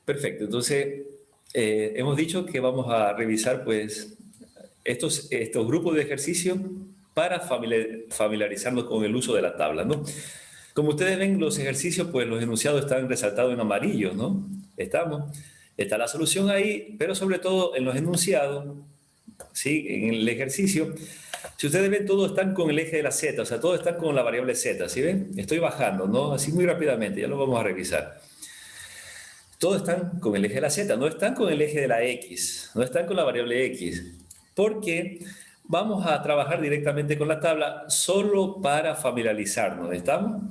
Perfecto. Entonces, hemos dicho que vamos a revisar, pues, estos grupos de ejercicio para familiarizarnos con el uso de la tabla, ¿no? Como ustedes ven, los ejercicios, pues los enunciados están resaltados en amarillo, ¿no? Está la solución ahí, pero sobre todo en los enunciados, ¿sí? En el ejercicio, si ustedes ven, todos están con el eje de la z, o sea, todos están con la variable z, ¿sí ven? Estoy bajando, ¿no? Así muy rápidamente, ya lo vamos a revisar. Todos están con el eje de la z, no están con el eje de la x, no están con la variable x, porque vamos a trabajar directamente con la tabla solo para familiarizarnos, ¿estamos?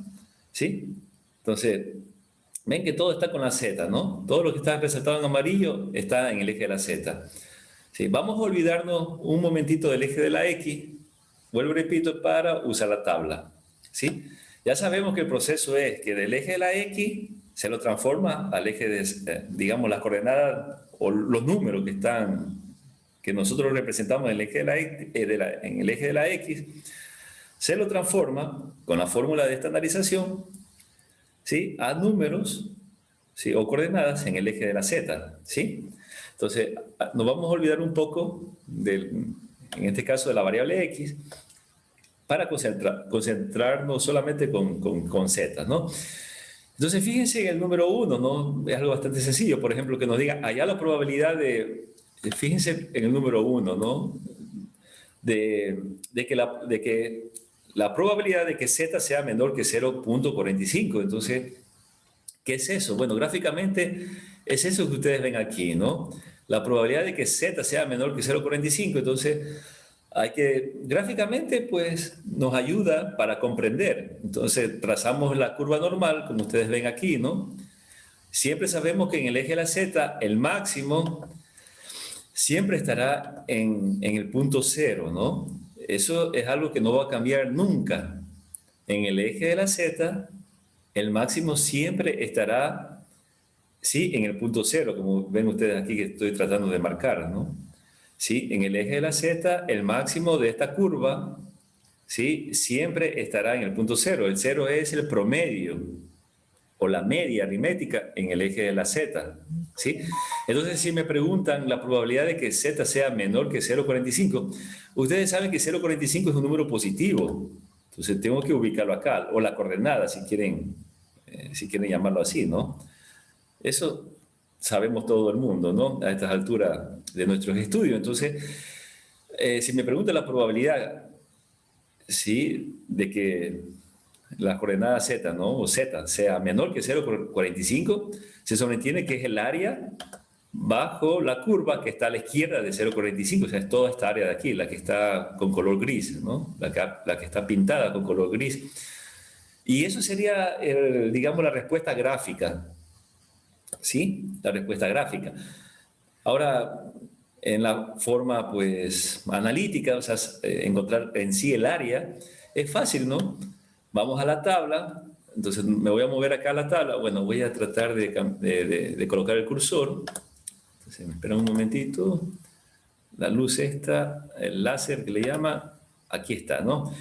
¿Sí? Entonces, ven que todo está con la z, ¿no? Todo lo que está resaltado en amarillo está en el eje de la z. ¿Sí? Vamos a olvidarnos un momentito del eje de la x, vuelvo y repito, para usar la tabla, ¿sí? Ya sabemos que el proceso es que del eje de la x se lo transforma al eje de, digamos, las coordenadas o los números que están, que nosotros representamos en el eje en el eje de la x, se lo transforma con la fórmula de estandarización, ¿sí? A números, ¿sí? O coordenadas en el eje de la z, ¿sí? Entonces, nos vamos a olvidar un poco, en este caso, de la variable x, para concentrarnos solamente con z, ¿no? Entonces, fíjense en el número 1, ¿no? Es algo bastante sencillo. Por ejemplo, que nos diga, allá la probabilidad fíjense en el número 1, ¿no? De que la probabilidad de que z sea menor que 0,45. Entonces, ¿qué es eso? Bueno, gráficamente es eso que ustedes ven aquí, ¿no? La probabilidad de que z sea menor que 0,45. Entonces, gráficamente, pues, nos ayuda para comprender. Entonces, trazamos la curva normal, como ustedes ven aquí, ¿no? Siempre sabemos que en el eje de la z, el máximo siempre estará en el punto cero, ¿no? Eso es algo que no va a cambiar nunca. En el eje de la z, el máximo siempre estará, sí, en el punto cero, como ven ustedes aquí que estoy tratando de marcar, ¿no? Sí, en el eje de la z, el máximo de esta curva, sí, siempre estará en el punto cero. El cero es el promedio o la media aritmética en el eje de la z, ¿sí? Entonces, si me preguntan la probabilidad de que z sea menor que 0,45, ustedes saben que 0,45 es un número positivo. Entonces, tengo que ubicarlo acá, o la coordenada, si quieren llamarlo así, ¿no? Eso sabemos todo el mundo, ¿no? A estas alturas de nuestros estudios. Entonces, si me pregunta la probabilidad, ¿sí? De que la coordenada z, ¿no? O z sea menor que 0,45, se sobreentiende que es el área bajo la curva que está a la izquierda de 0,45, o sea, es toda esta área de aquí, la que está con color gris, ¿no? La que está pintada con color gris. Y eso sería, digamos, la respuesta gráfica, ¿sí? La respuesta gráfica. Ahora, en la forma, pues, analítica, o sea, encontrar en sí el área, es fácil, ¿no? Vamos a la tabla, entonces me voy a mover acá a la tabla, bueno, voy a tratar de colocar el cursor, entonces me esperan un momentito, la luz esta, el láser que le llama, aquí está, ¿no?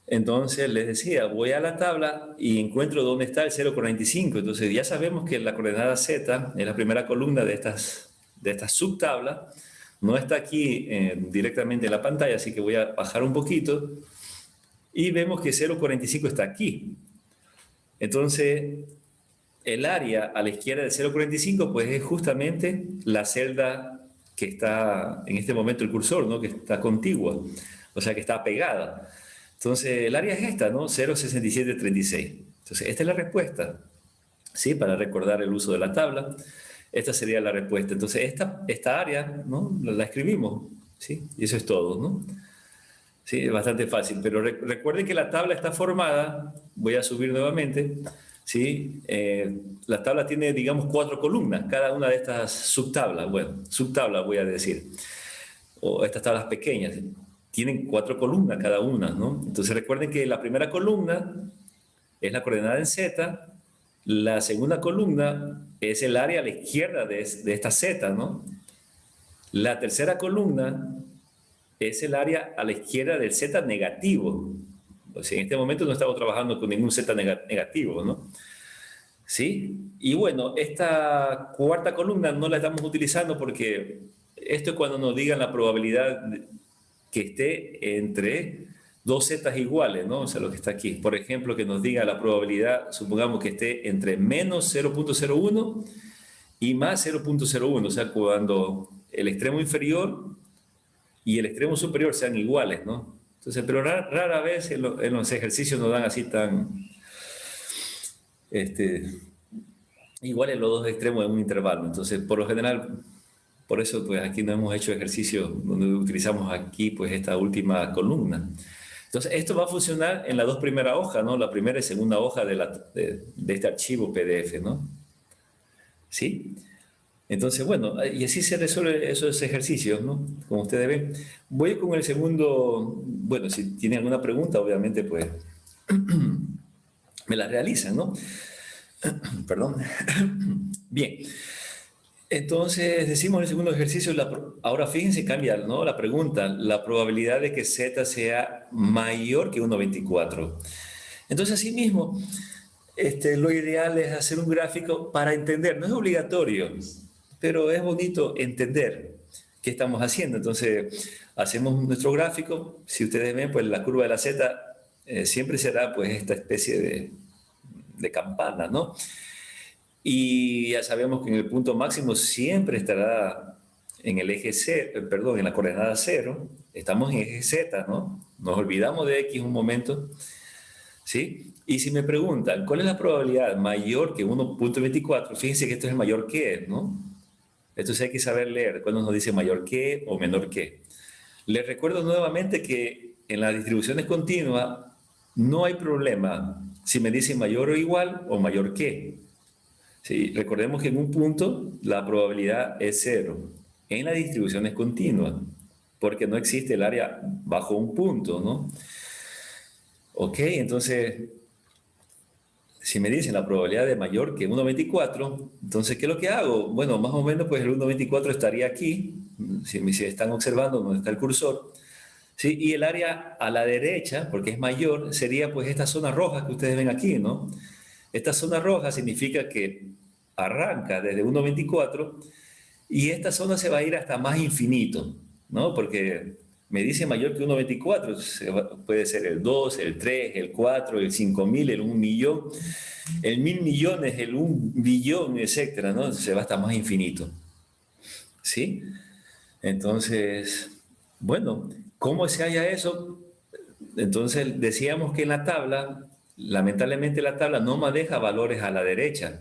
Entonces les decía, voy a la tabla y encuentro dónde está el 0,45. Entonces ya sabemos que la coordenada z es la primera columna de esta subtabla. No está aquí directamente en la pantalla, así que voy a bajar un poquito. Y vemos que 0,45 está aquí. Entonces el área a la izquierda de 0,45 pues es justamente la celda que está en este momento el cursor, ¿no? Que está contigua, o sea que está pegada. Entonces, el área es esta, ¿no? 0,6736. Entonces, esta es la respuesta, ¿sí? Para recordar el uso de la tabla, esta sería la respuesta. Entonces, esta área, ¿no? La escribimos, ¿sí? Y eso es todo, ¿no? Sí, es bastante fácil, pero recuerden que la tabla está formada, voy a subir nuevamente, ¿sí? La tabla tiene, digamos, 4 columnas, cada una de estas subtablas, bueno, subtablas voy a decir, o estas tablas pequeñas, tienen 4 columnas cada una, ¿no? Entonces recuerden que la primera columna es la coordenada en z, la segunda columna es el área a la izquierda de esta z, ¿no? La tercera columna es el área a la izquierda del z negativo. O sea, en este momento no estamos trabajando con ningún z negativo, ¿no? ¿Sí? Y bueno, esta cuarta columna no la estamos utilizando porque esto es cuando nos digan la probabilidad que esté entre dos zetas iguales, ¿no? O sea, lo que está aquí. Por ejemplo, que nos diga la probabilidad, supongamos que esté entre menos 0,01 y más 0,01, o sea, cuando el extremo inferior y el extremo superior sean iguales, ¿no? Entonces, pero rara vez en los ejercicios nos dan así tan, este, iguales los dos extremos en un intervalo. Entonces, por lo general, por eso, pues aquí no hemos hecho ejercicio donde utilizamos aquí, pues esta última columna. Entonces, esto va a funcionar en las dos primeras hojas, ¿no? La primera y segunda hoja de este archivo PDF, ¿no? ¿Sí? Entonces, bueno, y así se resuelven esos ejercicios, ¿no? Como ustedes ven. Voy con el segundo, bueno, si tienen alguna pregunta, obviamente, pues me la realizan, ¿no? Perdón. Bien, entonces decimos en el segundo ejercicio, ahora fíjense, cambia, ¿no? La pregunta, la probabilidad de que z sea mayor que 1,24. Entonces, así mismo, lo ideal es hacer un gráfico para entender, no es obligatorio, pero es bonito entender qué estamos haciendo. Entonces, hacemos nuestro gráfico. Si ustedes ven, pues la curva de la z siempre será pues esta especie de campana, ¿no? Y ya sabemos que en el punto máximo siempre estará en el eje C, perdón, en la coordenada 0. Estamos en eje Z, ¿no? Nos olvidamos de X un momento, ¿sí? Y si me preguntan, ¿cuál es la probabilidad mayor que 1,24? Fíjense que esto es el mayor que, ¿no? Entonces hay que saber leer cuando nos dice mayor que o menor que. Les recuerdo nuevamente que en las distribuciones continuas no hay problema si me dice mayor o igual o mayor que. Sí, recordemos que en un punto la probabilidad es cero. En la distribución es continua, porque no existe el área bajo un punto, ¿no? Ok, entonces, si me dicen la probabilidad de mayor que 1,24, entonces, ¿qué es lo que hago? Bueno, más o menos, pues el 1,24 estaría aquí, si están observando donde está el cursor, ¿sí? Y el área a la derecha, porque es mayor, sería pues esta zona roja que ustedes ven aquí, ¿no? Esta zona roja significa que arranca desde 1,24 y esta zona se va a ir hasta más infinito, ¿no? Porque me dice mayor que 1,24, puede ser el 2, el 3, el 4, el 5.000, el 1.000.000, el 1.000.000.000, el 1.000.000.000, etcétera, ¿no? Se va hasta más infinito, ¿sí? Entonces, bueno, ¿cómo se halla eso? Entonces decíamos que en la tabla, lamentablemente la tabla no maneja valores a la derecha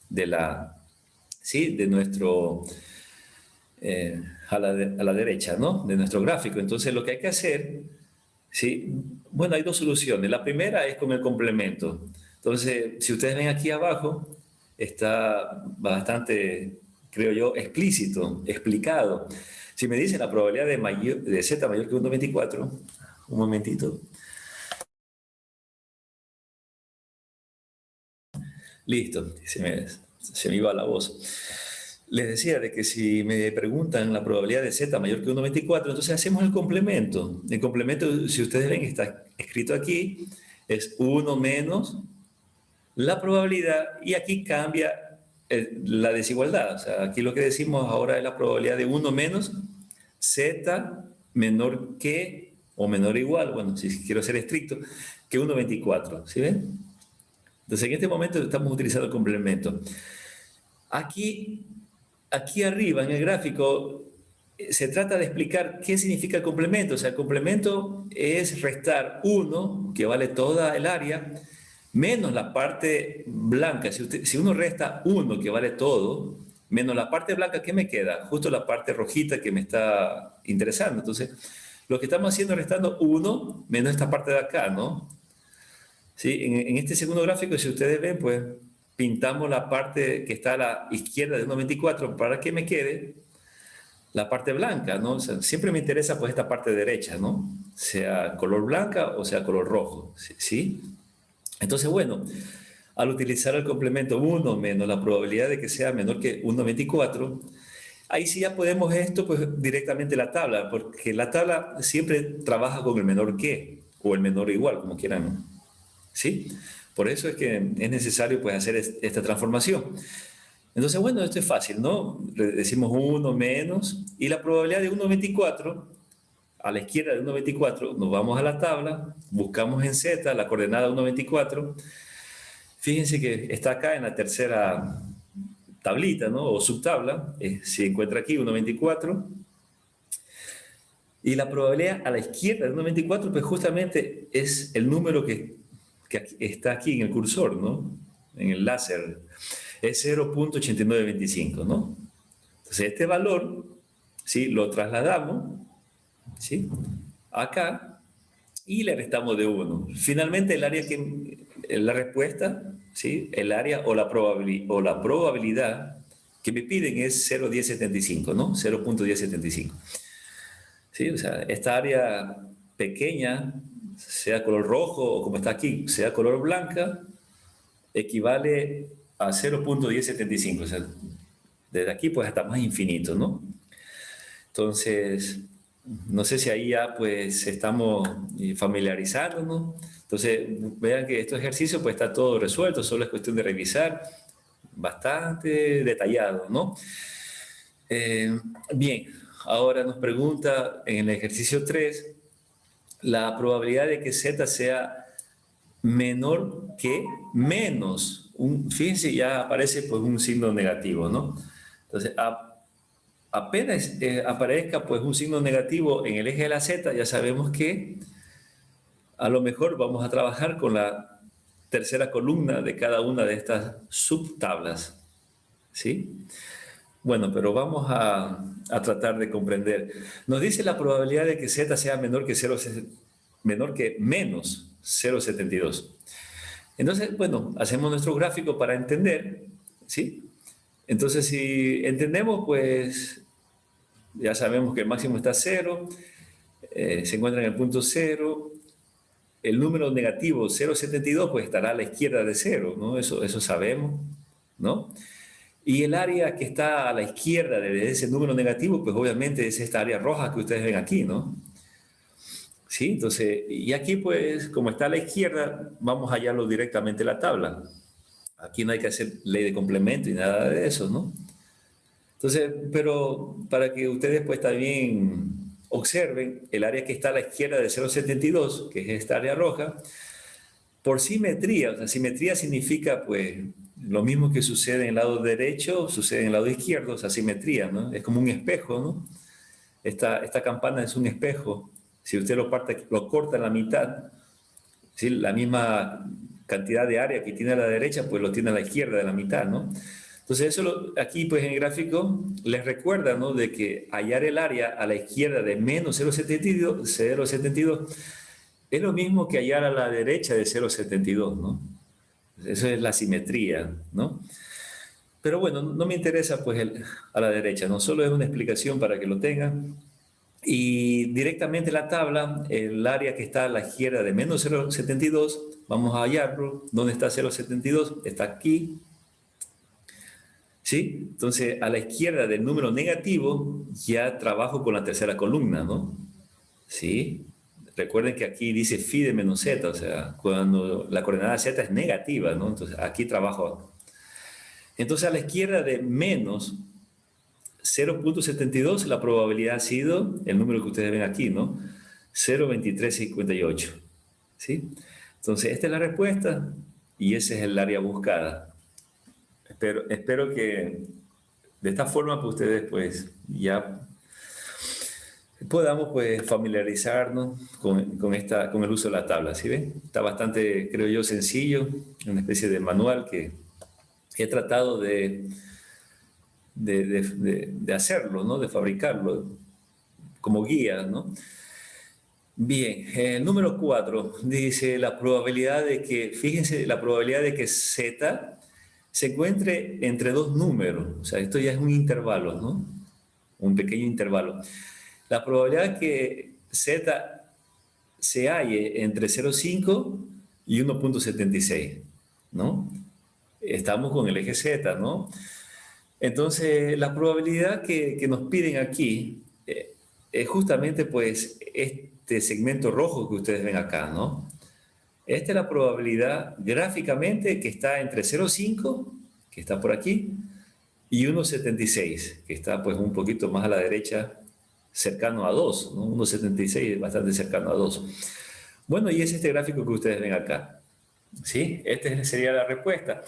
de la, sí, de nuestro, a la derecha, ¿no? De nuestro gráfico. Entonces lo que hay que hacer, sí, bueno, hay dos soluciones. La primera es con el complemento. Entonces, si ustedes ven aquí abajo, está bastante, creo yo, explícito, explicado. Si me dicen la probabilidad de z mayor que 1,24, un momentito. Listo, se me iba la voz. Les decía de que si me preguntan la probabilidad de z mayor que 1,24, entonces hacemos el complemento. El complemento, si ustedes ven, está escrito aquí, es 1 menos la probabilidad y aquí cambia la desigualdad. O sea, aquí lo que decimos ahora es la probabilidad de 1 menos z menor que o menor o igual, bueno, si quiero ser estricto, que 1,24. ¿Sí ven? Entonces, en este momento estamos utilizando el complemento. Aquí, aquí arriba en el gráfico se trata de explicar qué significa el complemento. O sea, el complemento es restar 1, que vale toda el área, menos la parte blanca. Si uno resta 1, que vale todo, menos la parte blanca, ¿qué me queda? Justo la parte rojita que me está interesando. Entonces, lo que estamos haciendo es restando 1 menos esta parte de acá, ¿no? Sí, en este segundo gráfico, si ustedes ven, pues pintamos la parte que está a la izquierda de 1,24 para que me quede la parte blanca, ¿no? O sea, siempre me interesa pues esta parte derecha, ¿no? Sea color blanca o sea color rojo, ¿sí? Entonces, bueno, al utilizar el complemento 1 menos la probabilidad de que sea menor que 1,24, ahí sí ya podemos esto pues directamente la tabla, porque la tabla siempre trabaja con el menor que, o el menor igual, como quieran, ¿sí? Por eso es que es necesario pues hacer esta transformación. Entonces, bueno, esto es fácil, ¿no? Decimos 1 menos, y la probabilidad de 1,24, a la izquierda de 1,24, nos vamos a la tabla, buscamos en Z la coordenada 1,24. Fíjense que está acá en la tercera tablita, ¿no? O subtabla, se encuentra aquí 1,24. Y la probabilidad a la izquierda de 1,24, pues justamente es el número que está aquí en el cursor, ¿no? En el láser. Es 0,8925, ¿no? Entonces, este valor, ¿sí? Lo trasladamos, ¿sí? Acá, y le restamos de 1. Finalmente, el área que, la respuesta, ¿sí? El área o la probabilidad que me piden es 0,1075, ¿no? 0,1075. ¿Sí? O sea, esta área pequeña, sea color rojo o como está aquí, sea color blanca, equivale a 0,1075. O sea, desde aquí pues hasta más infinito, ¿no? Entonces, no sé si ahí ya pues estamos familiarizándonos. Entonces, vean que este ejercicio pues está todo resuelto, solo es cuestión de revisar, bastante detallado, ¿no? Bien, ahora nos pregunta en el ejercicio 3 la probabilidad de que Z sea menor que menos. Fíjense, ya aparece pues un signo negativo, ¿no? Entonces, apenas aparezca pues un signo negativo en el eje de la Z, ya sabemos que a lo mejor vamos a trabajar con la tercera columna de cada una de estas subtablas, ¿sí? Bueno, pero vamos a tratar de comprender. Nos dice la probabilidad de que Z sea menor que, menor que menos 0,72. Entonces, bueno, hacemos nuestro gráfico para entender, ¿sí? Entonces, si entendemos, pues ya sabemos que el máximo está 0, se encuentra en el punto 0. El número negativo 0,72 pues estará a la izquierda de 0, ¿no? Eso sabemos, ¿no? Y el área que está a la izquierda de ese número negativo, pues obviamente es esta área roja que ustedes ven aquí, ¿no? Sí, entonces, y aquí pues, como está a la izquierda, vamos a hallarlo directamente en la tabla. Aquí no hay que hacer ley de complemento y nada de eso, ¿no? Entonces, pero para que ustedes pues también observen, el área que está a la izquierda de 0,72, que es esta área roja, por simetría, o sea, simetría significa pues lo mismo que sucede en el lado derecho, sucede en el lado izquierdo, o sea, simetría, ¿no? Es como un espejo, ¿no? Esta campana es un espejo. Si usted lo corta en la mitad, ¿sí? La misma cantidad de área que tiene a la derecha, pues lo tiene a la izquierda de la mitad, ¿no? Entonces eso aquí pues en el gráfico les recuerda, ¿no? De que hallar el área a la izquierda de menos 0,72 es lo mismo que hallar a la derecha de 0,72, ¿no? Eso es la simetría, ¿no? Pero bueno, no me interesa pues a la derecha, ¿no? Solo es una explicación para que lo tengan. Y directamente en la tabla, el área que está a la izquierda de menos 0,72, vamos a hallarlo. ¿Dónde está 0,72? Está aquí. ¿Sí? Entonces, a la izquierda del número negativo, ya trabajo con la tercera columna, ¿no? ¿Sí? Recuerden que aquí dice phi de menos z, o sea, cuando la coordenada z es negativa, ¿no? Entonces, aquí trabajo. Entonces, a la izquierda de menos 0,72, la probabilidad ha sido el número que ustedes ven aquí, ¿no? 0,2358. ¿Sí? Entonces, esta es la respuesta y ese es el área buscada. Espero que de esta forma pues, ustedes pues ya podamos pues familiarizarnos con el uso de la tabla, ¿sí ven? Está bastante, creo yo, sencillo, una especie de manual que he tratado de hacerlo, ¿no? De fabricarlo como guía, ¿no? Bien, el número 4 dice la probabilidad de que, fíjense, la probabilidad de que Z se encuentre entre dos números, o sea, esto ya es un intervalo, ¿no? Un pequeño intervalo. La probabilidad que Z se halle entre 0,5 y 1,76, ¿no? Estamos con el eje Z, ¿no? Entonces, la probabilidad que nos piden aquí es justamente, pues, este segmento rojo que ustedes ven acá, ¿no? Esta es la probabilidad gráficamente que está entre 0,5, que está por aquí, y 1,76, que está pues un poquito más a la derecha, cercano a 2, ¿no? 1,76 es bastante cercano a 2. Bueno, y es este gráfico que ustedes ven acá. ¿Sí? Esta sería la respuesta.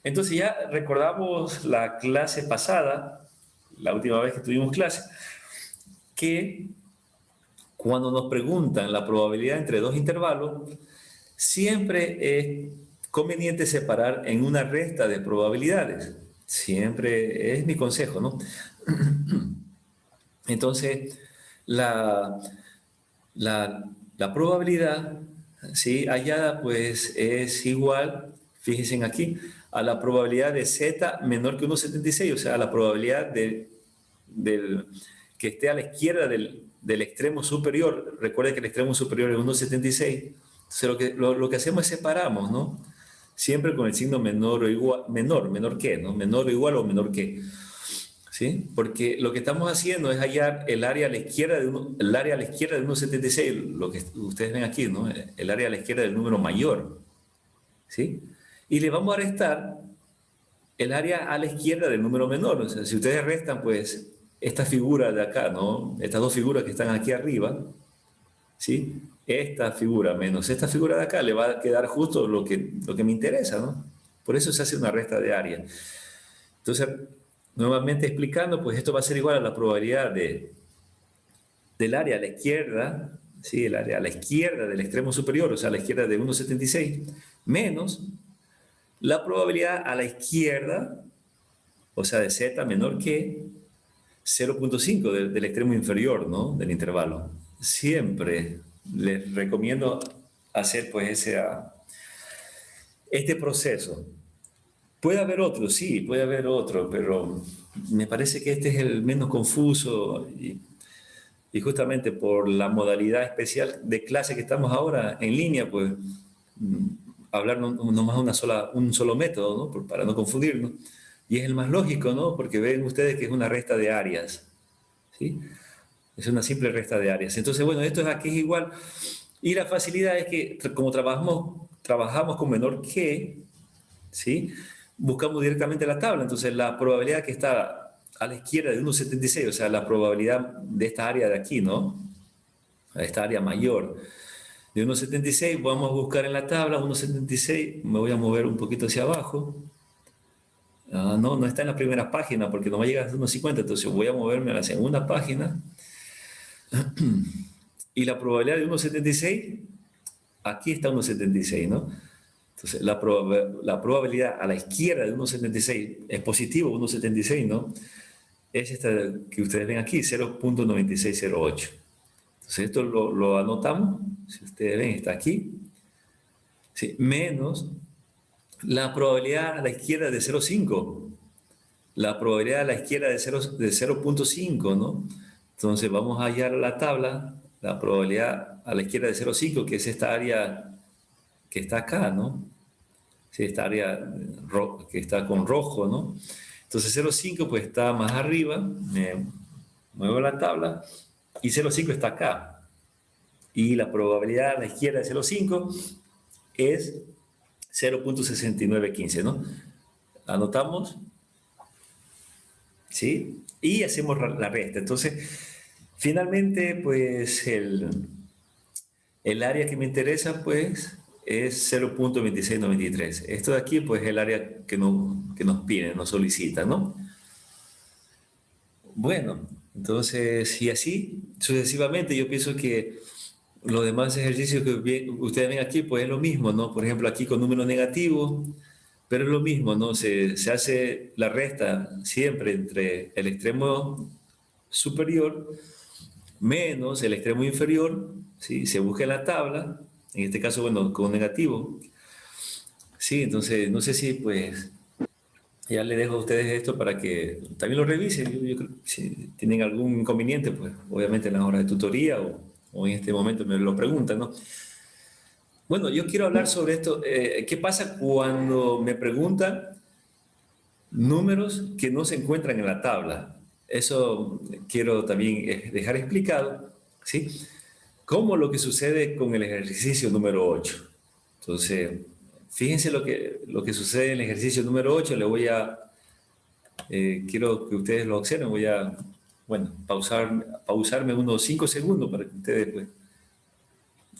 Entonces ya recordamos la clase pasada, la última vez que tuvimos clase, que cuando nos preguntan la probabilidad entre dos intervalos, siempre es conveniente separar en una resta de probabilidades. Siempre es mi consejo, ¿no? Entonces, la, la probabilidad, ¿sí? Hallada, pues es igual, fíjense aquí, a la probabilidad de z menor que 1,76, o sea, a la probabilidad que esté a la izquierda del extremo superior. Recuerden que el extremo superior es 1,76. Entonces, lo que hacemos es separamos, ¿no? Siempre con el signo menor o igual, menor que, ¿no? Menor o igual o menor que. ¿Sí? Porque lo que estamos haciendo es hallar el área a la izquierda el área a la izquierda de 1,76, lo que ustedes ven aquí, ¿no? El área a la izquierda del número mayor, ¿sí? Y le vamos a restar el área a la izquierda del número menor. O sea, si ustedes restan, pues, esta figura de acá, ¿no? Estas dos figuras que están aquí arriba, ¿sí? Esta figura menos esta figura de acá le va a quedar justo lo que me interesa, ¿no? Por eso se hace una resta de área. Entonces, nuevamente explicando, pues esto va a ser igual a la probabilidad del área a la izquierda, ¿sí? El área a la izquierda del extremo superior, o sea, a la izquierda de 1,76, menos la probabilidad a la izquierda, o sea, de z menor que 0,5 del extremo inferior, ¿no? Del intervalo. Siempre les recomiendo hacer, pues, este proceso. Puede haber otro, sí, puede haber otro, pero me parece que este es el menos confuso y justamente por la modalidad especial de clase que estamos ahora en línea, pues hablar nomás un solo método, ¿no? Para no confundirnos. Y es el más lógico, ¿no? Porque ven ustedes que es una resta de áreas, ¿sí? Es una simple resta de áreas. Entonces, bueno, esto aquí es igual. Y la facilidad es que como trabajamos con menor que, ¿sí? Buscamos directamente la tabla. Entonces, la probabilidad que está a la izquierda de 1,76, o sea, la probabilidad de esta área de aquí, ¿no? Esta área mayor de 1,76, vamos a buscar en la tabla 1,76, me voy a mover un poquito hacia abajo. No, no está en la primera página porque no me llega a 1,50, entonces voy a moverme a la segunda página. Y la probabilidad de 1,76, aquí está 1,76, ¿no? Entonces, la probabilidad a la izquierda de 1,76 es positivo, 1,76, ¿no? Es esta que ustedes ven aquí, 0,9608. Entonces, esto lo anotamos. Si ustedes ven, está aquí. ¿Sí? Menos la probabilidad a la izquierda de 0,5. La probabilidad a la izquierda de 0,5, ¿no? Entonces, vamos a hallar la tabla, la probabilidad a la izquierda de 0,5, que es esta área que está acá, ¿no? Sí, esta área que está con rojo, ¿no? Entonces 0,5 pues está más arriba, me muevo la tabla y 0,5 está acá. Y la probabilidad a la izquierda de 0,5 es 0,6915, ¿no? Anotamos, ¿sí? Y hacemos la resta. Entonces, finalmente, pues el área que me interesa, pues, es 0,2693. Esto de aquí, pues, es el área que nos piden, nos solicita, ¿no? Bueno, entonces, y así sucesivamente, yo pienso que los demás ejercicios que ustedes ven aquí, pues es lo mismo, ¿no? Por ejemplo, aquí con número negativo, pero es lo mismo, ¿no? Se hace la resta siempre entre el extremo superior menos el extremo inferior, ¿sí? Se busca en la tabla, en este caso, bueno, con negativo, ¿sí? Entonces, no sé si, pues, ya le dejo a ustedes esto para que también lo revisen. Yo creo que si tienen algún inconveniente, pues obviamente en las horas de tutoría o en este momento me lo preguntan, ¿no? Bueno, yo quiero hablar sobre esto. ¿Qué pasa cuando me preguntan números que no se encuentran en la tabla? Eso quiero también dejar explicado, ¿sí? Como lo que sucede con el ejercicio número 8. Entonces, fíjense lo que sucede en el ejercicio número 8. Le voy a, quiero que ustedes lo observen. Voy a, bueno, pausarme unos 5 segundos para que ustedes pues,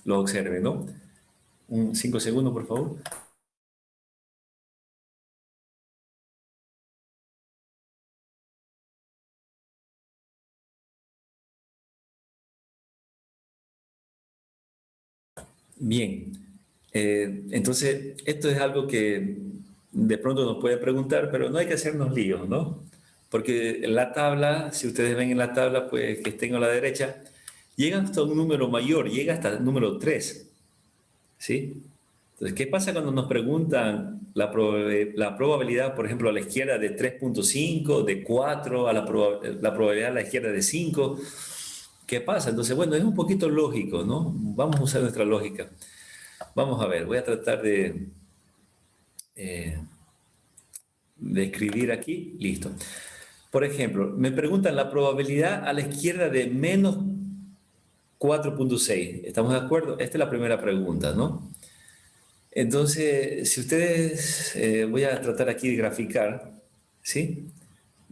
lo observen, ¿no? 5 segundos, por favor. Bien, entonces esto es algo que de pronto nos puede preguntar, pero no hay que hacernos líos, ¿no? Porque en la tabla, si ustedes ven en la tabla, pues que estén a la derecha, llega hasta un número mayor, llega hasta el número 3, ¿sí? Entonces, ¿qué pasa cuando nos preguntan la probabilidad, por ejemplo, a la izquierda de 3.5, de 4, la probabilidad a la izquierda de 5? ¿Qué pasa? Entonces, bueno, es un poquito lógico, ¿no? Vamos a usar nuestra lógica. Vamos a ver, voy a tratar eh, de escribir aquí. Listo. Por ejemplo, me preguntan la probabilidad a la izquierda de menos 4.6. ¿Estamos de acuerdo? Esta es la primera pregunta, ¿no? Entonces, si ustedes, voy a tratar aquí de graficar, ¿sí?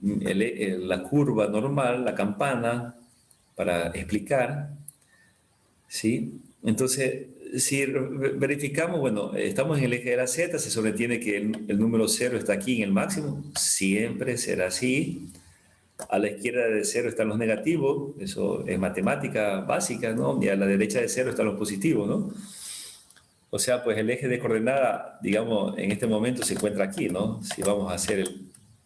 La curva normal, la campana, para explicar, ¿sí? Entonces, si verificamos, bueno, estamos en el eje de la Z, se sobreentiende que el número 0 está aquí en el máximo, siempre será así. A la izquierda de 0 están los negativos, eso es matemática básica, ¿no? Y a la derecha de 0 están los positivos, ¿no? O sea, pues el eje de coordenada, digamos, en este momento se encuentra aquí, ¿no? Si vamos a hacer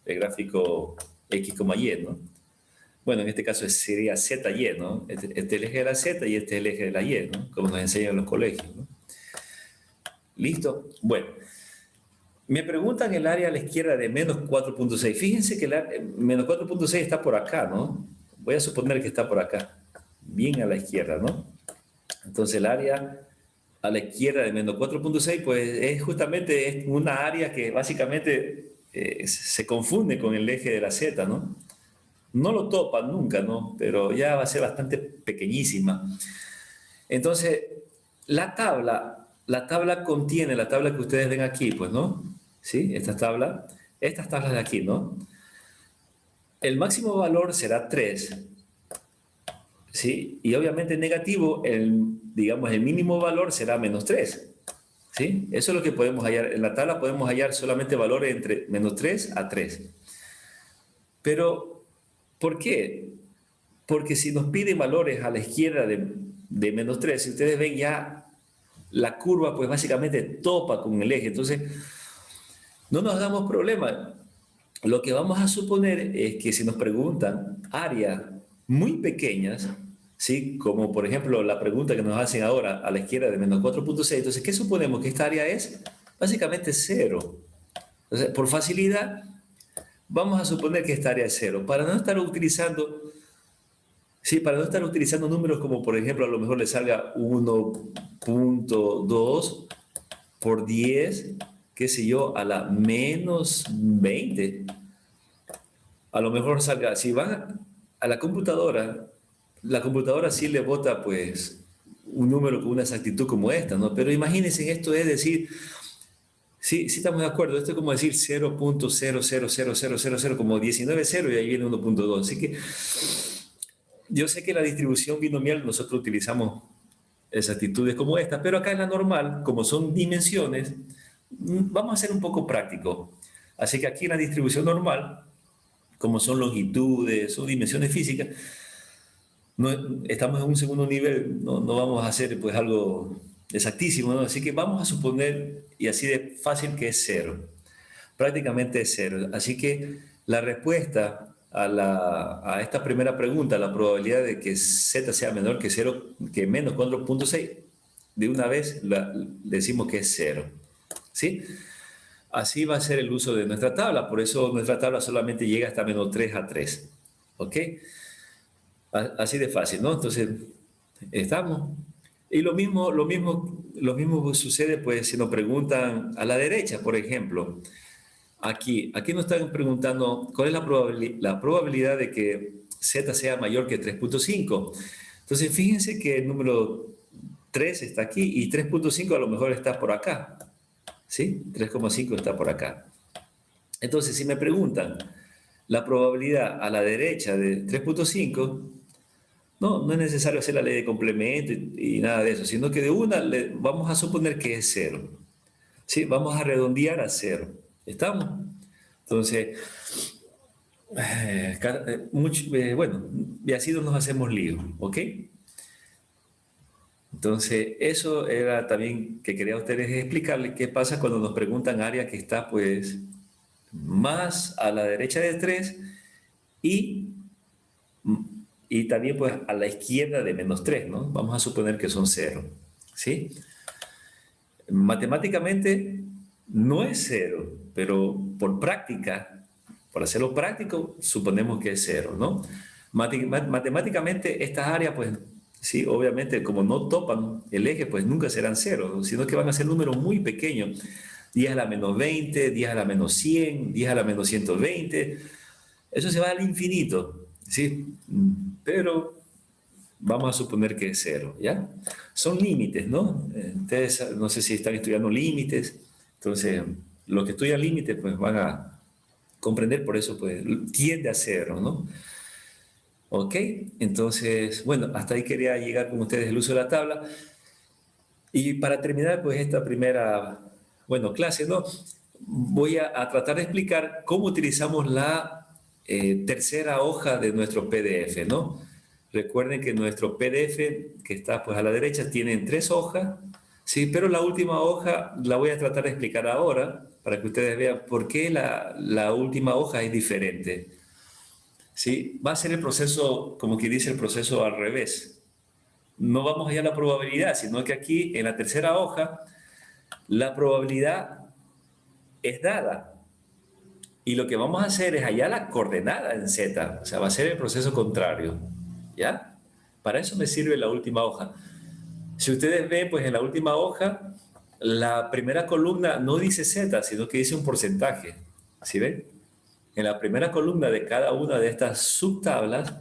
el gráfico X, Y, ¿no? Bueno, en este caso sería ZY, ¿no? Este es el eje de la Z y este es el eje de la Y, ¿no? Como nos enseñan en los colegios, ¿no? ¿Listo? Bueno, me preguntan el área a la izquierda de menos 4.6. Fíjense que menos 4.6 está por acá, ¿no? Voy a suponer que está por acá, bien a la izquierda, ¿no? Entonces el área a la izquierda de menos 4.6, pues es justamente una área que básicamente se confunde con el eje de la Z, ¿no? No lo topan nunca, ¿no? Pero ya va a ser bastante pequeñísima. Entonces, la tabla contiene, la tabla que ustedes ven aquí, pues, ¿no? ¿Sí? Estas tablas de aquí, ¿no? El máximo valor será 3, ¿sí? Y obviamente negativo, digamos, el mínimo valor será menos 3, ¿sí? Eso es lo que podemos hallar. En la tabla podemos hallar solamente valores entre menos 3 a 3. Pero, ¿por qué? Porque si nos piden valores a la izquierda de menos 3, si ustedes ven ya la curva, pues básicamente topa con el eje. Entonces, no nos damos problema. Lo que vamos a suponer es que si nos preguntan áreas muy pequeñas, ¿sí? Como por ejemplo la pregunta que nos hacen ahora a la izquierda de menos 4.6, entonces, ¿qué suponemos? Que esta área es básicamente 0. Entonces, por facilidad, vamos a suponer que esta área es 0. Para no estar utilizando... Sí, para no estar utilizando números como, por ejemplo, a lo mejor le salga 1.2 por 10, qué sé yo, a la menos 20. A lo mejor salga, si van a la computadora sí le bota, pues, un número con una exactitud como esta, ¿no? Pero imagínense, esto es decir, sí, sí estamos de acuerdo, esto es como decir 0.000000, como 19 cero y ahí viene 1.2. Así que yo sé que la distribución binomial nosotros utilizamos exactitudes como esta, pero acá en la normal, como son dimensiones, vamos a ser un poco prácticos. Así que aquí en la distribución normal, como son longitudes o dimensiones físicas, no, estamos en un segundo nivel, no vamos a hacer pues algo exactísimo, ¿no? Así que vamos a suponer, y así de fácil, que es 0. Prácticamente es 0. Así que la respuesta a esta primera pregunta, la probabilidad de que z sea menor que 0, que menos 4.6, de una vez decimos que es 0. ¿Sí? Así va a ser el uso de nuestra tabla. Por eso nuestra tabla solamente llega hasta menos 3 a 3. ¿Ok? Así de fácil, ¿no? Entonces, estamos. Y lo mismo sucede, pues, si nos preguntan a la derecha, por ejemplo. Aquí nos están preguntando cuál es la probabilidad de que z sea mayor que 3.5. Entonces, fíjense que el número 3 está aquí y 3.5 a lo mejor está por acá. ¿Sí? 3,5 está por acá. Entonces, si me preguntan la probabilidad a la derecha de 3.5, no es necesario hacer la ley de complemento y nada de eso, sino que de una vamos a suponer que es 0. ¿Sí? Vamos a redondear a 0. ¿Estamos? Entonces, bueno, y así no nos hacemos lío, ¿ok? Entonces, eso era también que quería a ustedes explicarles qué pasa cuando nos preguntan área que está, pues, más a la derecha de 3 y, y también, pues, a la izquierda de -3, ¿no? Vamos a suponer que son 0, ¿sí? Matemáticamente no es 0, pero por práctica, por hacerlo práctico, suponemos que es 0, ¿no? Matemáticamente estas áreas, pues, sí, obviamente, como no topan el eje, pues nunca serán 0, sino que van a ser números muy pequeños. 10 a la menos 20, 10 a la menos 100, 10 a la menos 120. Eso se va al infinito, ¿sí? Pero vamos a suponer que es 0, ¿ya? Son límites, ¿no? Ustedes no sé si están estudiando límites, entonces los que estudian límites pues van a comprender, por eso pues tiende a 0, ¿no? ¿Ok? Entonces, bueno, hasta ahí quería llegar con ustedes el uso de la tabla. Y para terminar pues esta primera, bueno, clase, ¿no? Voy a tratar de explicar cómo utilizamos la tercera hoja de nuestro PDF, ¿no? Recuerden que nuestro PDF, que está pues a la derecha, tiene 3 hojas, ¿sí? Pero la última hoja la voy a tratar de explicar ahora para que ustedes vean por qué la última hoja es diferente, ¿sí? Va a ser el proceso, como que dice el proceso al revés. No vamos allá a la probabilidad, sino que aquí en la tercera hoja la probabilidad es dada. Y lo que vamos a hacer es hallar la coordenada en Z, o sea, va a ser el proceso contrario, ¿ya? Para eso me sirve la última hoja. Si ustedes ven, pues en la última hoja, la primera columna no dice Z, sino que dice un porcentaje, ¿sí ven? En la primera columna de cada una de estas subtablas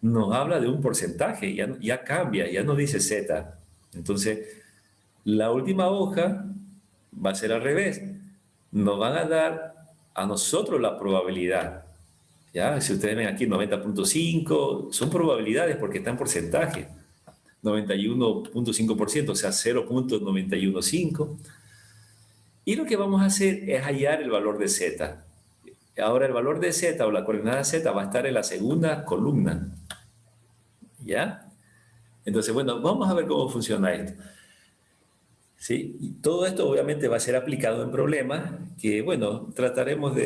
nos habla de un porcentaje, ya cambia, ya no dice Z. Entonces, la última hoja va a ser al revés. Nos van a dar a nosotros la probabilidad. ¿Ya? Si ustedes ven aquí 90.5, son probabilidades porque están en porcentaje. 91.5%, o sea, 0.915. Y lo que vamos a hacer es hallar el valor de Z. Ahora el valor de Z o la coordenada Z va a estar en la segunda columna. ¿Ya? Entonces, bueno, vamos a ver cómo funciona esto. ¿Sí? Y todo esto obviamente va a ser aplicado en problemas que, bueno, trataremos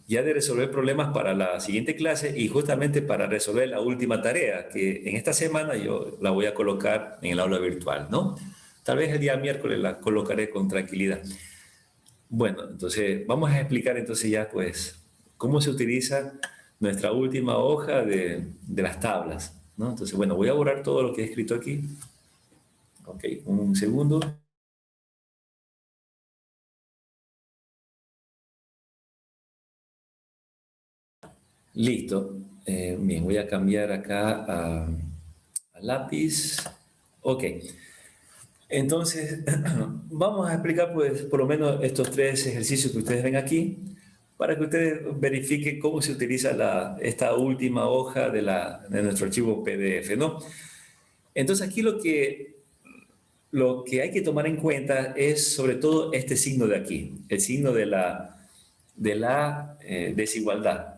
ya de resolver problemas para la siguiente clase y justamente para resolver la última tarea, que en esta semana yo la voy a colocar en el aula virtual, ¿no? Tal vez el día miércoles la colocaré con tranquilidad. Bueno, entonces vamos a explicar entonces ya pues cómo se utiliza nuestra última hoja de las tablas, ¿no? Entonces, bueno, voy a borrar todo lo que he escrito aquí. Ok, un segundo. Listo. Bien, voy a cambiar acá a lápiz. Ok. Entonces, vamos a explicar pues por lo menos estos 3 ejercicios que ustedes ven aquí para que ustedes verifiquen cómo se utiliza esta última hoja de nuestro archivo PDF, ¿no? Entonces aquí lo que hay que tomar en cuenta es sobre todo este signo de aquí, el signo de la desigualdad.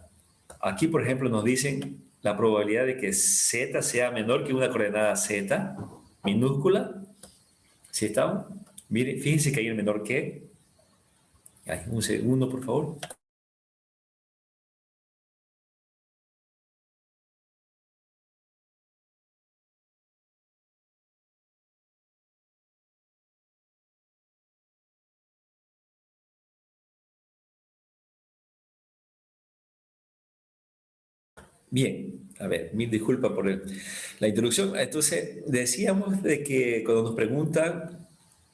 Aquí, por ejemplo, nos dicen la probabilidad de que Z sea menor que una coordenada Z minúscula. ¿Sí estamos? Miren, fíjense que hay el menor que. Ay, un segundo, por favor. Bien, a ver, mil disculpas por la introducción. Entonces, decíamos de que cuando nos preguntan,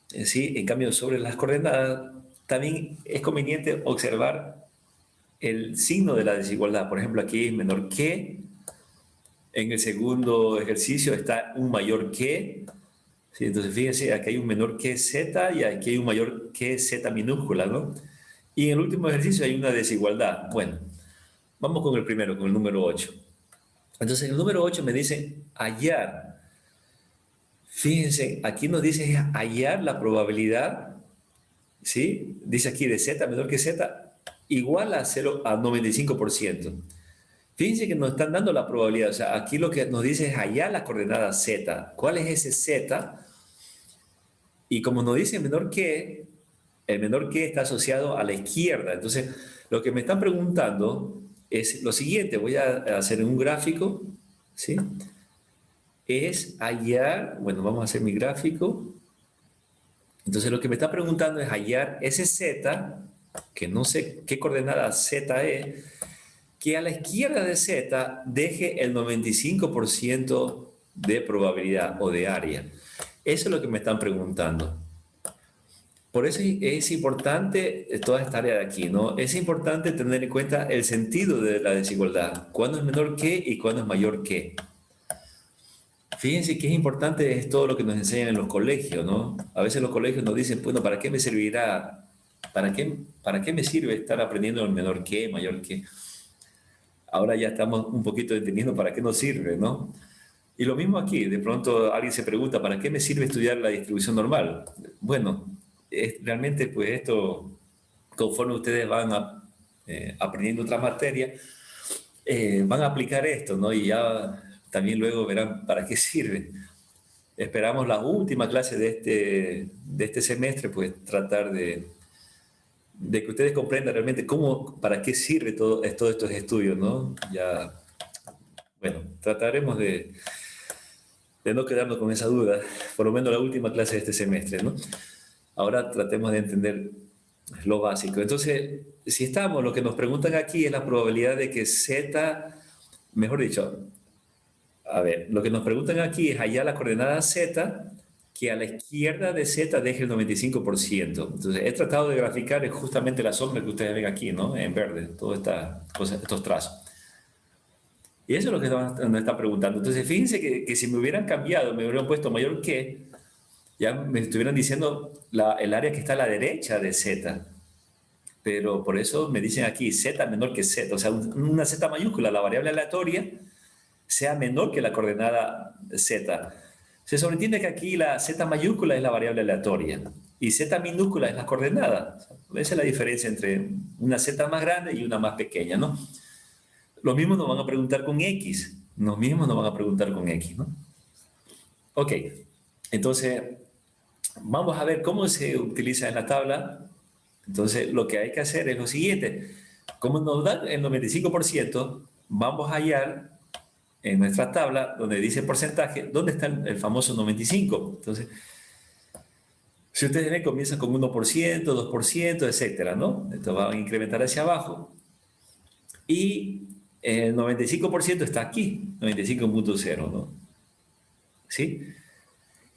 sí, en cambio sobre las coordenadas, también es conveniente observar el signo de la desigualdad. Por ejemplo, aquí es menor que, en el segundo ejercicio está un mayor que, ¿sí? Entonces, fíjense, aquí hay un menor que z y aquí hay un mayor que z minúscula, ¿no? Y en el último ejercicio hay una desigualdad. Bueno, vamos con el primero, con el número 8. Entonces, el número 8 me dice hallar. Fíjense, aquí nos dice hallar la probabilidad, ¿sí? Dice aquí de z menor que z igual a 0 a 95%. Fíjense que nos están dando la probabilidad. O sea, aquí lo que nos dice es hallar la coordenada z. ¿Cuál es ese z? Y como nos dice menor que, el menor que está asociado a la izquierda. Entonces, lo que me están preguntando es lo siguiente. Voy a hacer un gráfico, ¿sí? Es hallar, bueno, vamos a hacer mi gráfico. Entonces, lo que me está preguntando es hallar ese z, que no sé qué coordenada z es, que a la izquierda de z deje el 95% de probabilidad o de área. Eso es lo que me están preguntando. Por eso es importante toda esta área de aquí, ¿no? Es importante tener en cuenta el sentido de la desigualdad. ¿Cuándo es menor que y cuándo es mayor que? Fíjense que es importante es todo lo que nos enseñan en los colegios, ¿no? A veces los colegios nos dicen, bueno, ¿para qué me servirá? ¿Para qué me sirve estar aprendiendo el menor que, mayor que? Ahora ya estamos un poquito entendiendo para qué nos sirve, ¿no? Y lo mismo aquí, de pronto alguien se pregunta, ¿para qué me sirve estudiar la distribución normal? Bueno, realmente pues esto, conforme ustedes van aprendiendo otras materias, van a aplicar esto, ¿no? Y ya también luego verán para qué sirve. Esperamos la última clase de este semestre, pues tratar de que ustedes comprendan realmente para qué sirve todos estos estudios, ¿no? Ya, bueno, trataremos de no quedarnos con esa duda, por lo menos la última clase de este semestre, ¿no? Ahora tratemos de entender lo básico. Entonces, si estamos, lo que nos preguntan aquí es la probabilidad de que z, mejor dicho, a ver, lo que nos preguntan aquí es hallar la coordenada z que a la izquierda de z deje el 95%. Entonces, he tratado de graficar justamente la sombra que ustedes ven aquí, ¿no? En verde, todas estas cosas, estos trazos. Y eso es lo que nos están preguntando. Entonces, fíjense que si me hubieran cambiado, me hubieran puesto mayor que, ya me estuvieran diciendo el área que está a la derecha de z. Pero por eso me dicen aquí z menor que z. O sea, una z mayúscula, la variable aleatoria, sea menor que la coordenada z. Se sobreentiende que aquí la z mayúscula es la variable aleatoria y z minúscula es la coordenada. Esa es la diferencia entre una z más grande y una más pequeña, ¿no? Lo mismo nos van a preguntar con x. Los mismos nos van a preguntar con x, ¿no? Ok, entonces vamos a ver cómo se utiliza en la tabla. Entonces lo que hay que hacer es lo siguiente. Como nos dan el 95%, vamos a hallar en nuestra tabla donde dice porcentaje, ¿dónde está el famoso 95? Entonces, si ustedes ven, comienza con 1%, 2%, etcétera, ¿no? Esto va a incrementar hacia abajo. Y el 95% está aquí, 95.0, ¿no? ¿Sí?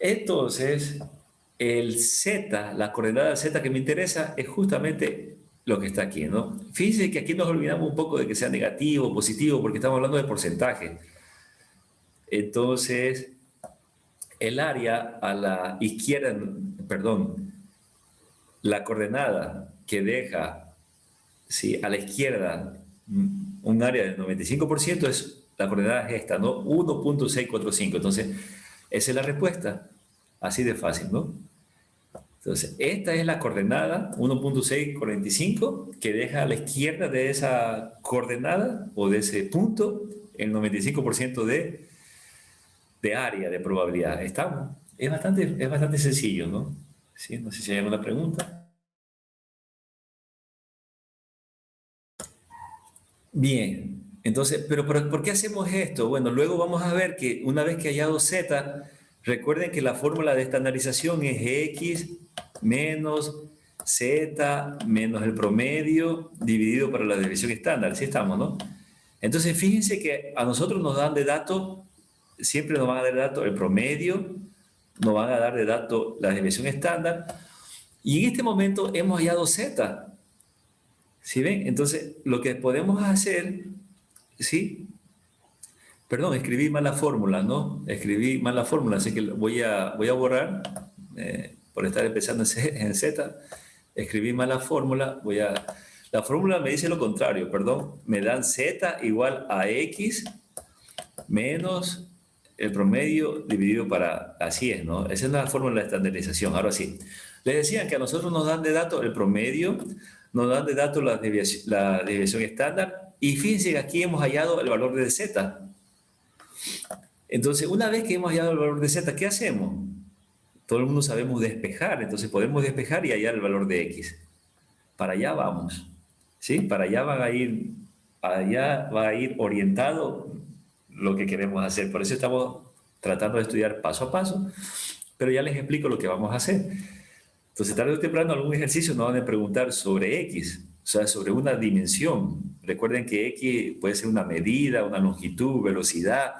Entonces, el Z, la coordenada Z que me interesa es justamente lo que está aquí, ¿no? Fíjense que aquí nos olvidamos un poco de que sea negativo o positivo porque estamos hablando de porcentaje. Entonces, el área a la izquierda, perdón, la coordenada que deja, ¿sí?, a la izquierda un área del 95% es la coordenada es esta, ¿no? 1.645. Entonces, esa es la respuesta. Así de fácil, ¿no? Entonces, esta es la coordenada 1.645 que deja a la izquierda de esa coordenada o de ese punto el 95% de área de probabilidad. Estamos. Es bastante sencillo, ¿no? ¿Sí? No sé si hay alguna pregunta. Bien, entonces, pero ¿por qué hacemos esto? Bueno, luego vamos a ver que una vez que hallado z, recuerden que la fórmula de estandarización es x menos z menos el promedio dividido por la desviación estándar. ¿Sí estamos, no? Entonces, fíjense que a nosotros nos dan de dato, siempre nos van a dar de dato el promedio, nos van a dar de dato la desviación estándar, y en este momento hemos hallado z. ¿Sí ven? Entonces, lo que podemos hacer, ¿sí?, Perdón, escribí mal la fórmula, ¿no? Escribí mal la fórmula, así que voy a borrar, por estar empezando en Z. Escribí mal la fórmula, La fórmula me dice lo contrario, perdón. Me dan Z igual a X menos el promedio dividido para... Así es, ¿no? Esa es la fórmula de estandarización. Ahora sí. Les decían que a nosotros nos dan de datos el promedio, nos dan de datos la desviación estándar, y fíjense que aquí hemos hallado el valor de Z. Entonces, una vez que hemos hallado el valor de Z, ¿qué hacemos? Todo el mundo sabemos despejar, entonces podemos despejar y hallar el valor de X. Para allá vamos, ¿sí? Allá va a ir orientado lo que queremos hacer. Por eso estamos tratando de estudiar paso a paso, pero ya les explico lo que vamos a hacer. Entonces, tarde o temprano, algún ejercicio nos van a preguntar sobre X, o sea, sobre una dimensión. Recuerden que X puede ser una medida, una longitud, velocidad,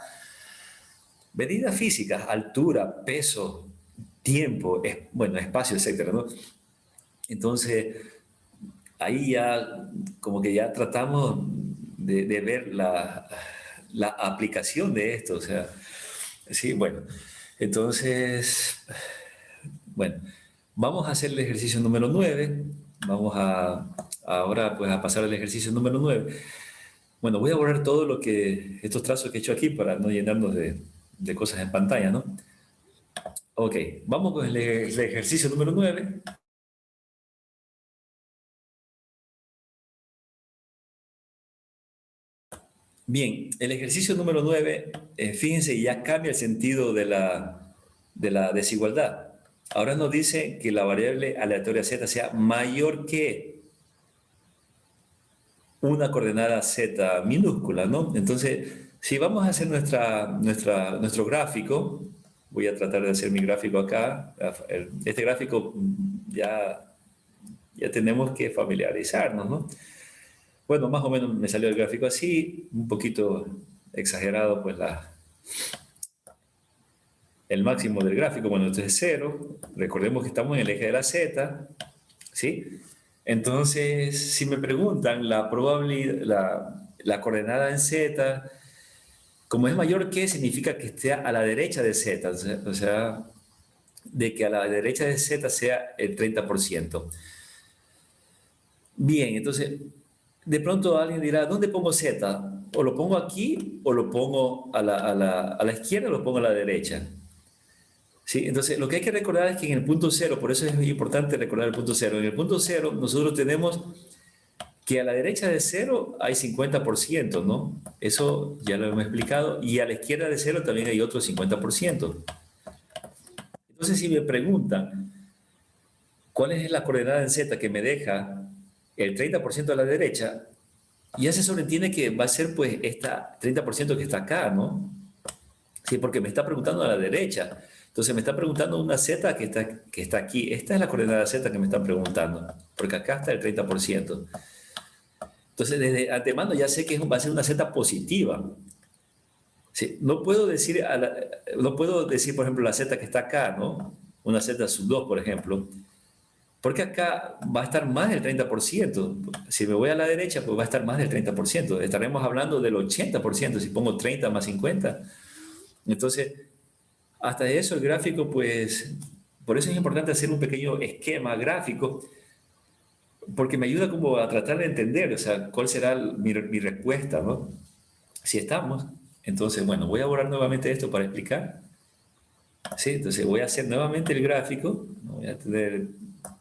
medidas físicas, altura, peso, tiempo, bueno, espacio, etcétera, ¿no? Entonces, ahí ya, como que ya tratamos de ver la aplicación de esto, o sea, sí, bueno. Entonces, bueno, vamos a hacer el ejercicio número 9. Vamos ahora pues a pasar al ejercicio número 9. Bueno, voy a borrar todo estos trazos que he hecho aquí para no llenarnos de cosas en pantalla, ¿no? Ok, vamos con el ejercicio número 9. Bien, el ejercicio número 9, fíjense, ya cambia el sentido de la desigualdad. Ahora nos dice que la variable aleatoria z sea mayor que una coordenada z minúscula, ¿no? Entonces, si vamos a hacer nuestro gráfico, voy a tratar de hacer mi gráfico acá. Este gráfico ya tenemos que familiarizarnos, ¿no? Bueno, más o menos me salió el gráfico así, un poquito exagerado, pues el máximo del gráfico, bueno, esto es 0. Recordemos que estamos en el eje de la z, ¿sí? Entonces, si me preguntan la probabilidad, la coordenada en z, como es mayor que, significa que esté a la derecha de z, o sea, de que a la derecha de z sea el 30%. Bien, entonces, de pronto alguien dirá, ¿dónde pongo z? ¿O lo pongo aquí o lo pongo a la izquierda o lo pongo a la derecha? ¿Sí? Entonces, lo que hay que recordar es que en el punto cero, por eso es muy importante recordar el punto cero. En el punto cero, nosotros tenemos que a la derecha de cero hay 50%, ¿no? Eso ya lo hemos explicado. Y a la izquierda de cero también hay otro 50%. Entonces, si me preguntan, ¿cuál es la coordenada en z que me deja el 30% a la derecha? Ya se sobreentiende que va a ser pues esta 30% que está acá, ¿no? Sí, porque me está preguntando a la derecha. Entonces me está preguntando una z que está aquí. Esta es la coordenada z que me están preguntando, porque acá está el 30%. Entonces desde antemano ya sé que va a ser una z positiva. Sí, no puedo decir, por ejemplo, la z que está acá, ¿no? Una z sub 2, por ejemplo, porque acá va a estar más del 30%. Si me voy a la derecha, pues va a estar más del 30%. Estaremos hablando del 80%, si pongo 30 más 50. Entonces, hasta eso el gráfico, pues, por eso es importante hacer un pequeño esquema gráfico, porque me ayuda como a tratar de entender, o sea, cuál será mi respuesta, ¿no? Si estamos. Entonces, bueno, voy a borrar nuevamente esto para explicar. Sí, entonces voy a hacer nuevamente el gráfico, no voy a tener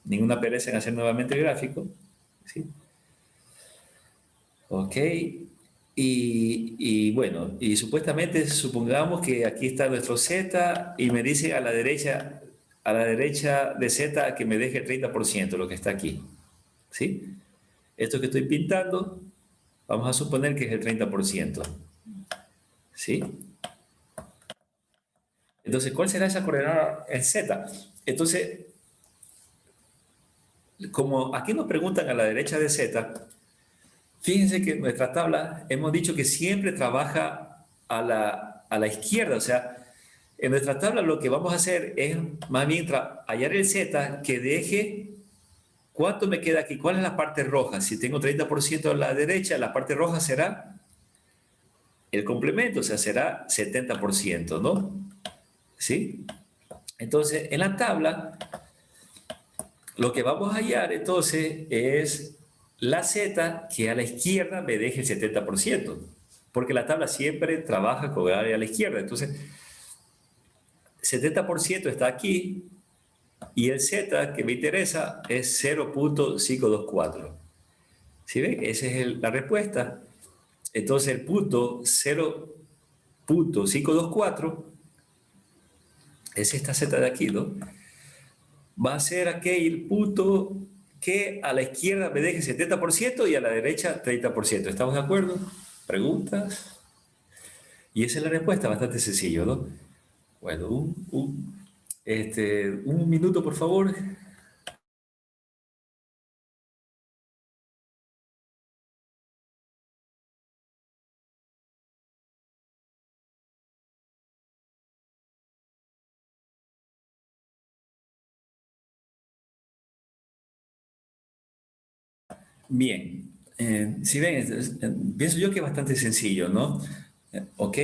ninguna pereza en hacer nuevamente el gráfico, ¿sí? Ok, y bueno, y supuestamente supongamos que aquí está nuestro Z y me dice a la derecha de Z que me deje el 30%, lo que está aquí, ¿sí? Esto que estoy pintando, vamos a suponer que es el 30%, ¿sí? Entonces, ¿cuál será esa coordenada en Z? Entonces, como aquí nos preguntan a la derecha de Z, fíjense que en nuestra tabla hemos dicho que siempre trabaja a la izquierda, o sea, en nuestra tabla lo que vamos a hacer es más bien hallar el Z que deje, ¿cuánto me queda aquí? ¿Cuál es la parte roja? Si tengo 30% a la derecha, la parte roja será el complemento, o sea, será 70%, ¿no? ¿Sí? Entonces, en la tabla, lo que vamos a hallar entonces es la Z que a la izquierda me deje el 70%, porque la tabla siempre trabaja con el área a la izquierda. Entonces, 70% está aquí y el Z que me interesa es 0.524. ¿Sí ven? Esa es la respuesta. Entonces, el punto 0.524 es esta Z de aquí, ¿no? Va a ser aquel punto que a la izquierda me deje 70% y a la derecha 30%. ¿Estamos de acuerdo? ¿Preguntas? Y esa es la respuesta, bastante sencillo, ¿no? Bueno, un minuto, por favor. Bien, si ven, pienso yo que es bastante sencillo, ¿no? ¿Ok?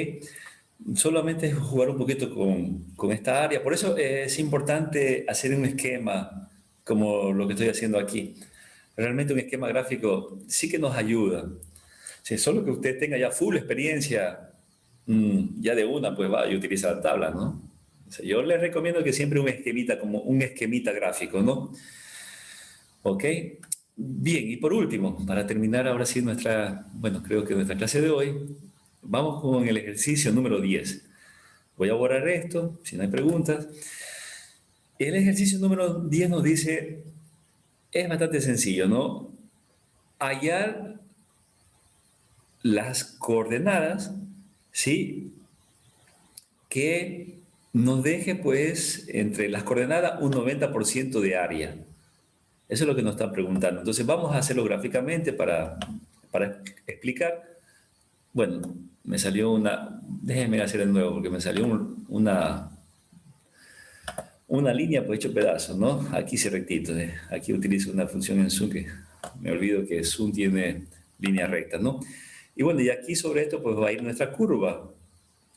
Solamente es jugar un poquito con esta área. Por eso es importante hacer un esquema como lo que estoy haciendo aquí. Realmente un esquema gráfico sí que nos ayuda. Si solo que usted tenga ya full experiencia, ya de una, pues va y utiliza la tabla, ¿no? O sea, yo les recomiendo que siempre un esquemita, como un esquemita gráfico, ¿no? ¿Ok? Bien, y por último, para terminar ahora sí bueno, creo que nuestra clase de hoy, vamos con el ejercicio número 10. Voy a borrar esto, si no hay preguntas. El ejercicio número 10 nos dice, es bastante sencillo, ¿no? Hallar las coordenadas, ¿sí? Que nos deje, pues, entre las coordenadas un 90% de área. Eso es lo que nos están preguntando. Entonces, vamos a hacerlo gráficamente para explicar. Bueno, me salió déjenme hacer de nuevo, porque me salió una línea pues hecho pedazos, ¿no? Aquí sí rectito. Aquí utilizo una función en Zoom que me olvido que Zoom tiene líneas rectas, ¿no? Y bueno, y aquí sobre esto pues va a ir nuestra curva.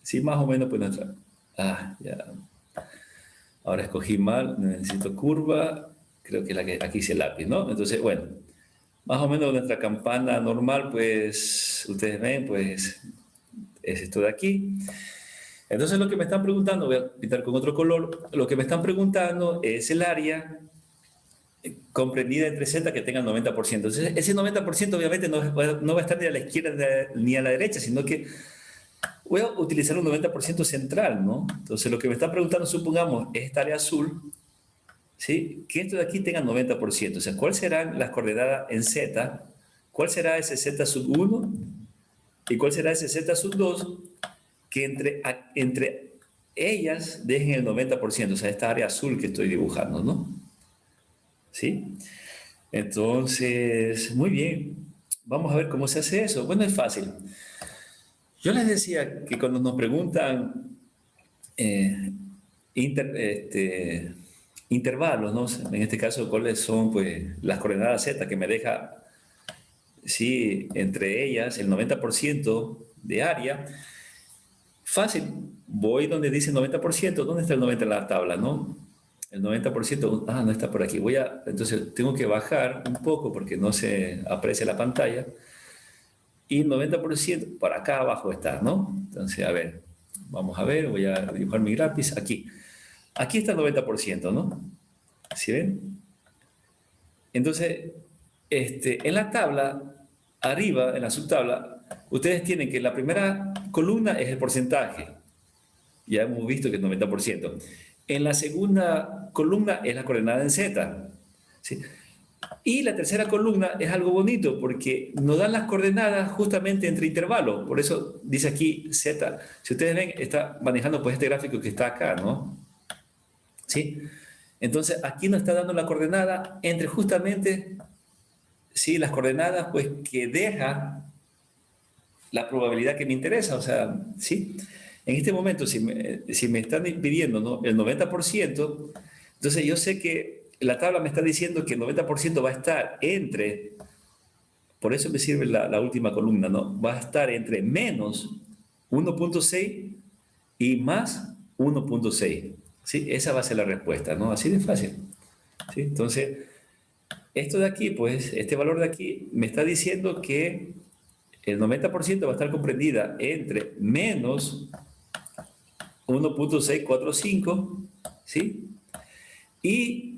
Sí, más o menos pues nuestra... Ah, ya. Ahora escogí mal, necesito curva. Creo que aquí hice el lápiz, ¿no? Entonces, bueno, más o menos nuestra campana normal, pues ustedes ven, pues es esto de aquí. Entonces lo que me están preguntando, voy a pintar con otro color, lo que me están preguntando es el área comprendida entre Z que tenga el 90%. Entonces ese 90% obviamente no va a estar ni a la izquierda ni a la derecha, sino que voy a utilizar un 90% central, ¿no? Entonces lo que me están preguntando, supongamos, es esta área azul, ¿sí? Que esto de aquí tenga 90%. O sea, ¿cuáles serán las coordenadas en Z? ¿Cuál será ese Z sub 1? ¿Y cuál será ese Z sub 2? Que entre ellas dejen el 90%, o sea, esta área azul que estoy dibujando, ¿no? ¿Sí? Entonces, muy bien. Vamos a ver cómo se hace eso. Bueno, es fácil. Yo les decía que cuando nos preguntan eh, intervalos, ¿no? En este caso, cuáles son pues, las coordenadas Z que me deja, sí, entre ellas el 90% de área. Fácil, voy donde dice 90%, ¿dónde está el 90 en la tabla, no? El 90%, no está por aquí. Entonces tengo que bajar un poco porque no se aprecia la pantalla. Y 90% por acá abajo está, ¿no? Entonces, a ver, vamos a ver, voy a dibujar mi lápiz aquí. Aquí está el 90%, ¿no? ¿Sí ven? Entonces, en la tabla, arriba, en la subtabla, ustedes tienen que la primera columna es el porcentaje. Ya hemos visto que es 90%. En la segunda columna es la coordenada en Z. ¿Sí? Y la tercera columna es algo bonito porque nos dan las coordenadas justamente entre intervalos. Por eso dice aquí Z. Si ustedes ven, está manejando pues este gráfico que está acá, ¿no? ¿Sí? Entonces aquí nos está dando la coordenada entre justamente, sí, las coordenadas pues que deja la probabilidad que me interesa. O sea, ¿sí? En este momento, si me están pidiendo, ¿no?, el 90%, entonces yo sé que la tabla me está diciendo que el 90% va a estar entre, por eso me sirve la última columna, ¿no? Va a estar entre menos 1.6 y más 1.6. ¿Sí? Esa va a ser la respuesta, ¿no? Así de fácil. ¿Sí? Entonces, esto de aquí, pues, este valor de aquí me está diciendo que el 90% va a estar comprendida entre menos 1.645, ¿sí? Y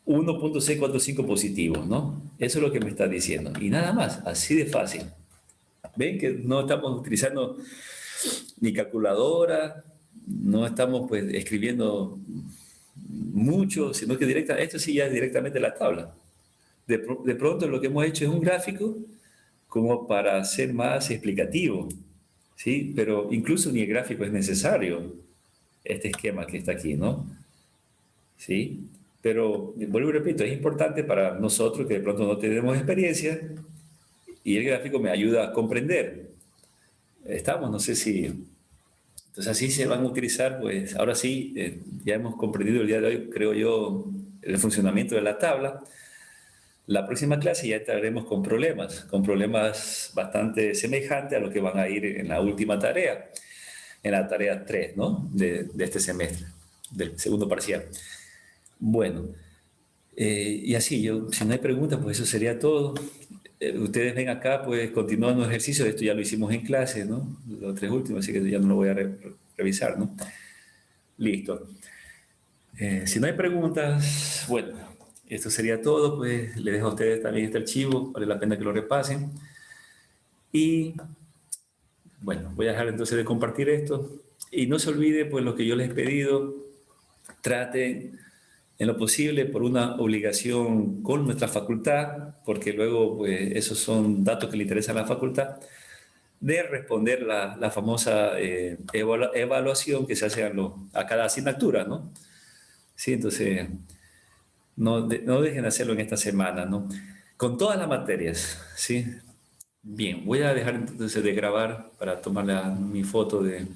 1.645 positivo, ¿no? Eso es lo que me está diciendo. Y nada más, así de fácil. Ven que no estamos utilizando ni calculadora, no estamos pues escribiendo mucho, sino que esto sí ya es directamente la tabla. De pronto lo que hemos hecho es un gráfico como para ser más explicativo, ¿sí? Pero incluso ni el gráfico es necesario, este esquema que está aquí, ¿no? ¿Sí? Pero, vuelvo y repito, es importante para nosotros que de pronto no tenemos experiencia y el gráfico me ayuda a comprender. Estamos, no sé si... Entonces así se van a utilizar, pues ahora sí, ya hemos comprendido el día de hoy, creo yo, el funcionamiento de la tabla. La próxima clase ya estaremos con problemas bastante semejantes a lo que van a ir en la última tarea, en la tarea 3, ¿no? De este semestre, del segundo parcial. Bueno, y así, si no hay preguntas, pues eso sería todo. Ustedes ven acá, pues continúan los ejercicios, esto ya lo hicimos en clase, ¿no? Los tres últimos, así que ya no lo voy a revisar, ¿no? Listo. Si no hay preguntas, bueno, esto sería todo, pues les dejo a ustedes también este archivo, vale la pena que lo repasen. Y bueno, voy a dejar entonces de compartir esto. Y no se olvide, pues lo que yo les he pedido, traten en lo posible por una obligación con nuestra facultad, porque luego pues esos son datos que le interesan a la facultad, de responder la famosa evaluación que se hace a cada asignatura, ¿no? Sí, entonces no dejen de hacerlo en esta semana, ¿no? Con todas las materias, ¿sí? Bien, voy a dejar entonces de grabar para tomar mi foto de